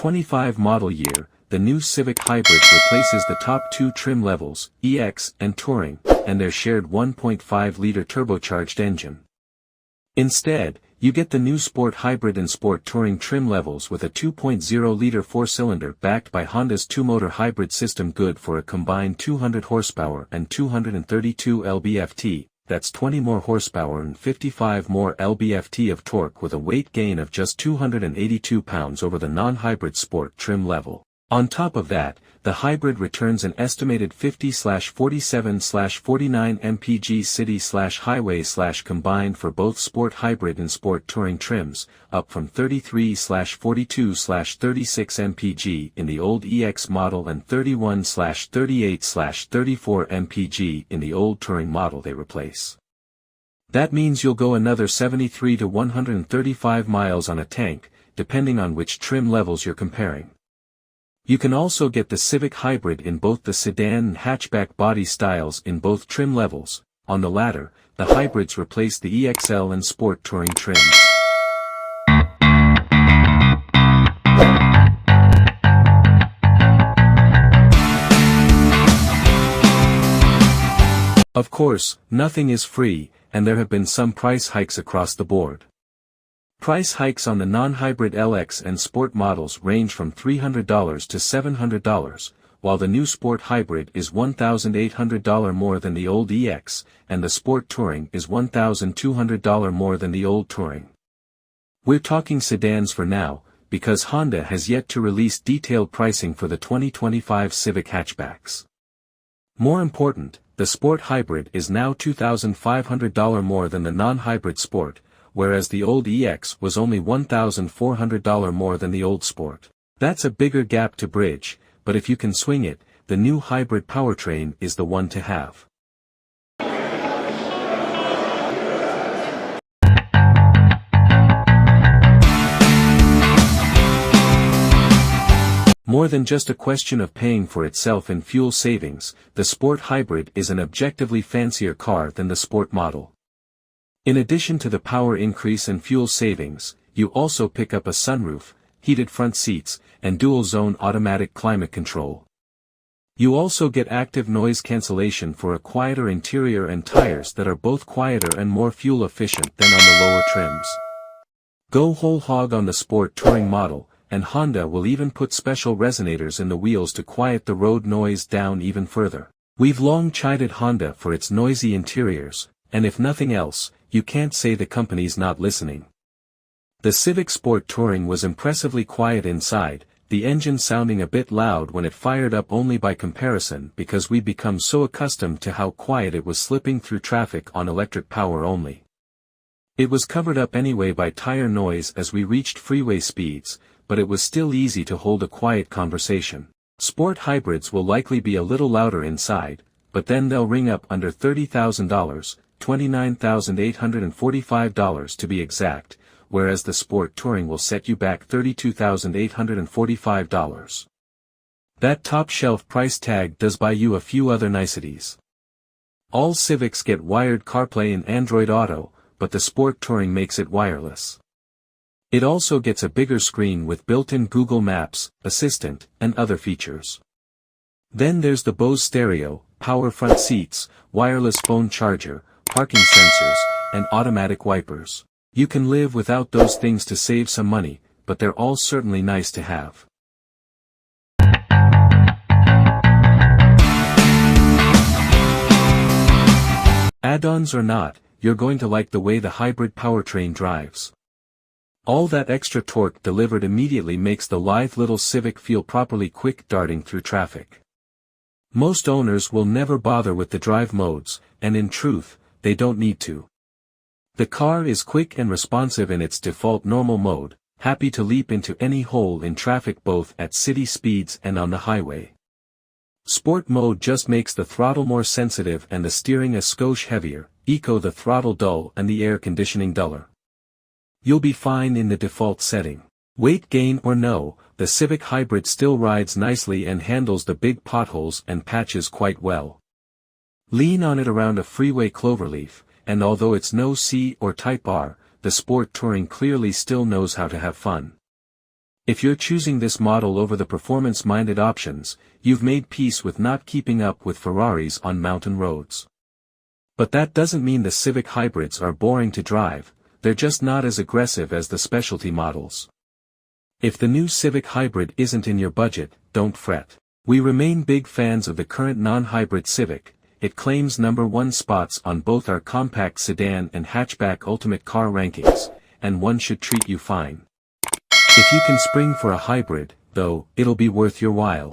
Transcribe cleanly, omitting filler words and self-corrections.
25 model year, the new Civic Hybrid replaces the top two trim levels, EX and Touring, and their shared 1.5-liter turbocharged engine. Instead, you get the new Sport Hybrid and Sport Touring trim levels with a 2.0-liter four-cylinder backed by Honda's two-motor hybrid system, good for a combined 200 horsepower and 232 lb-ft, that's 20 more horsepower and 55 more lb-ft of torque, with a weight gain of just 282 pounds over the non-hybrid Sport trim level. On top of that, the hybrid returns an estimated 50/47/49 mpg city/highway/combined for both Sport Hybrid and Sport Touring trims, up from 33/42/36 mpg in the old EX model and 31/38/34 mpg in the old Touring model they replace. That means you'll go another 73 to 135 miles on a tank, depending on which trim levels you're comparing. You can also get the Civic Hybrid in both the sedan and hatchback body styles in both trim levels. On the latter, the hybrids replace the EXL and Sport Touring trims. Of course, nothing is free, and there have been some price hikes across the board. Price hikes on the non-hybrid LX and Sport models range from $300 to $700, while the new Sport Hybrid is $1,800 more than the old EX, and the Sport Touring is $1,200 more than the old Touring. We're talking sedans for now, because Honda has yet to release detailed pricing for the 2025 Civic hatchbacks. More important, the Sport Hybrid is now $2,500 more than the non-hybrid Sport, whereas the old EX was only $1,400 more than the old Sport. That's a bigger gap to bridge, but if you can swing it, the new hybrid powertrain is the one to have. More than just a question of paying for itself in fuel savings, the Sport Hybrid is an objectively fancier car than the Sport model. In addition to the power increase and fuel savings, you also pick up a sunroof, heated front seats, and dual-zone automatic climate control. You also get active noise cancellation for a quieter interior and tires that are both quieter and more fuel efficient than on the lower trims. Go whole hog on the Sport Touring model, and Honda will even put special resonators in the wheels to quiet the road noise down even further. We've long chided Honda for its noisy interiors, and if nothing else, you can't say the company's not listening. The Civic Sport Touring was impressively quiet inside, the engine sounding a bit loud when it fired up only by comparison because we'd become so accustomed to how quiet it was slipping through traffic on electric power only. It was covered up anyway by tire noise as we reached freeway speeds, but it was still easy to hold a quiet conversation. Sport Hybrids will likely be a little louder inside, but then they'll ring up under $30,000, $29,845 to be exact, whereas the Sport Touring will set you back $32,845. That top-shelf price tag does buy you a few other niceties. All Civics get wired CarPlay and Android Auto, but the Sport Touring makes it wireless. It also gets a bigger screen with built-in Google Maps, Assistant, and other features. Then there's the Bose stereo, power front seats, wireless phone charger, parking sensors, and automatic wipers. You can live without those things to save some money, but they're all certainly nice to have. Add-ons or not, you're going to like the way the hybrid powertrain drives. All that extra torque delivered immediately makes the lithe little Civic feel properly quick darting through traffic. Most owners will never bother with the drive modes, and in truth, they don't need to. The car is quick and responsive in its default normal mode, happy to leap into any hole in traffic both at city speeds and on the highway. Sport mode just makes the throttle more sensitive and the steering a skosh heavier, eco the throttle dull and the air conditioning duller. You'll be fine in the default setting. Weight gain or no, the Civic Hybrid still rides nicely and handles the big potholes and patches quite well. Lean on it around a freeway cloverleaf, and although it's no C or Type R, the Sport Touring clearly still knows how to have fun. If you're choosing this model over the performance-minded options, you've made peace with not keeping up with Ferraris on mountain roads. But that doesn't mean the Civic hybrids are boring to drive, they're just not as aggressive as the specialty models. If the new Civic Hybrid isn't in your budget, don't fret. We remain big fans of the current non-hybrid Civic. It claims #1 spots on both our compact sedan and hatchback ultimate car rankings, and one should treat you fine. If you can spring for a hybrid, though, it'll be worth your while.